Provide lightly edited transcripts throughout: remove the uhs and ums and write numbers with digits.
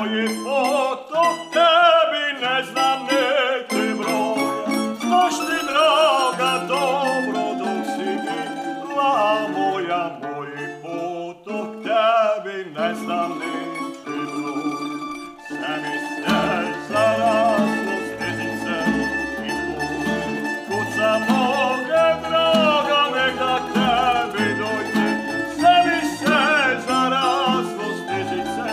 moje foto, tebi ne znam niti broja. Znaš ti, draga, dobro dok si bila moja, moje foto, tebi ne znam niti broja. Sve mi se zaraslo snežice i tvoje, kuca moga draga, nek da k tebi dođe. Sve mi se zaraslo snežice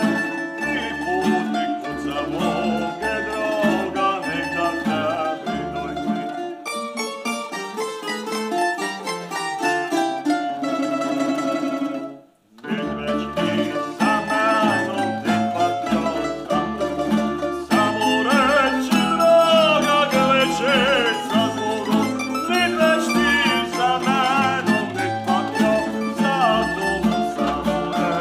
i putnik, kuca moga draga, nek da k tebi dođe. Medveć ti sa menom ti patio samo reći draga, gleđeć sa zvorom. Medveć ti sa menom ti patio samo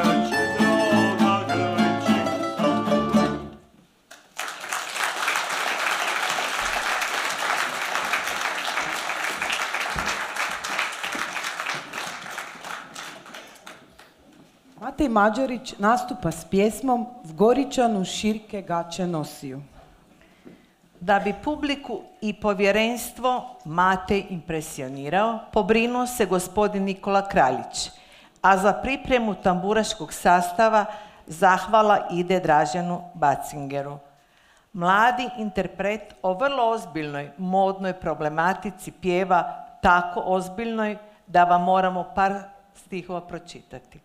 reći draga, gleđeć sa zvorom. Matej Mađarić nastupa s pjesmom V Goričanu širke gaće nosiju. Da bi publiku i povjerenstvo Matej impresionirao, pobrinuo se gospodin Nikola Kraljić, a za pripremu tamburaškog sastava zahvala ide Draženu Bacingeru. Mladi interpret o vrlo ozbiljnoj modnoj problematici pjeva tako ozbiljnoj da vam moramo par stihova pročitati.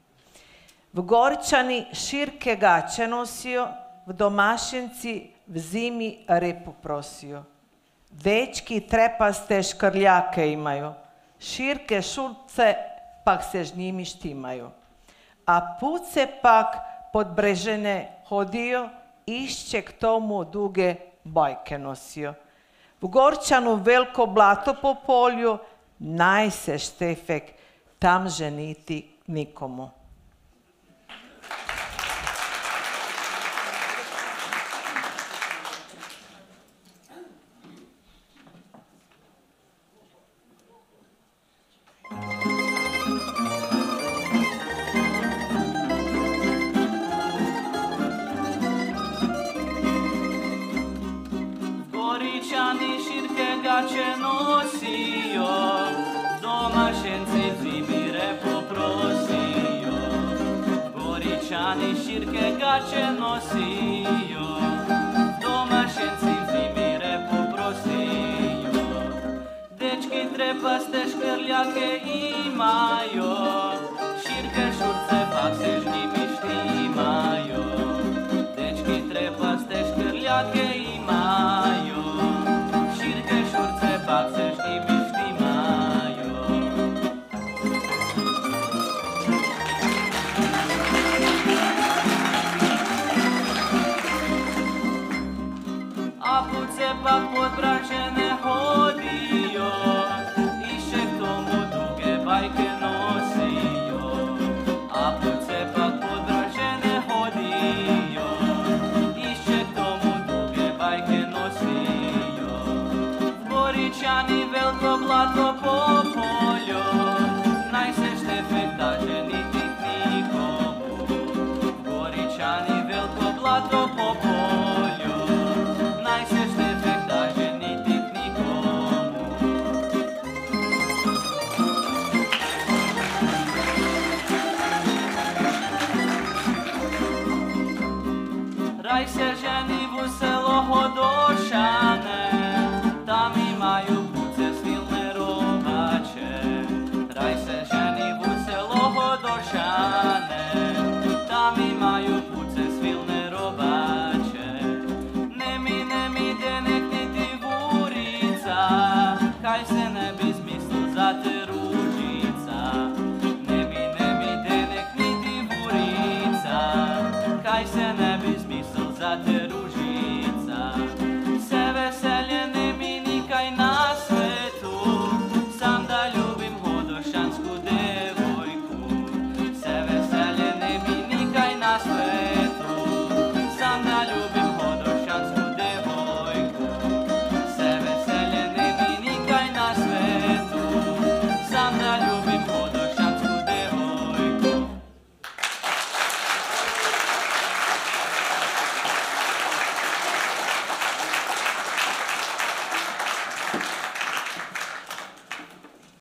V Goričani širke gaće nosio, v domašinci v zimi repu prosio. Dečki trepaste škrljake imaju, širke šulce pak se ž njimi štimaju. A puce pak podbrežene hodio, išće k tomu duge bajke nosio. V Goričanu veliko blato po polju, naj se Štefek tam ženiti nikomu. Goričani širke gaće nosio, domašenci zimi repo prosio. Goričani širke gaće nosio, domašenci zimi repo prosio. Dečki trepaste škrljake imaju, širke šurce pak se ž njimi štimaju. Dečki trepaste škrljake imaju, širke šurce pak se ž njimi štimaju. A puce pak podbražene hodio, išće k tomu duge bajke nosio. A puce pak podbražene hodio, išće k tomu duge bajke nosio. Goričani veliko blato po polju, naj se Štefek da ženiti k nikomu. Goričani veliko blato po polju, naj se Štefek da ženiti k nikomu. Raj se ženi v selo hodo,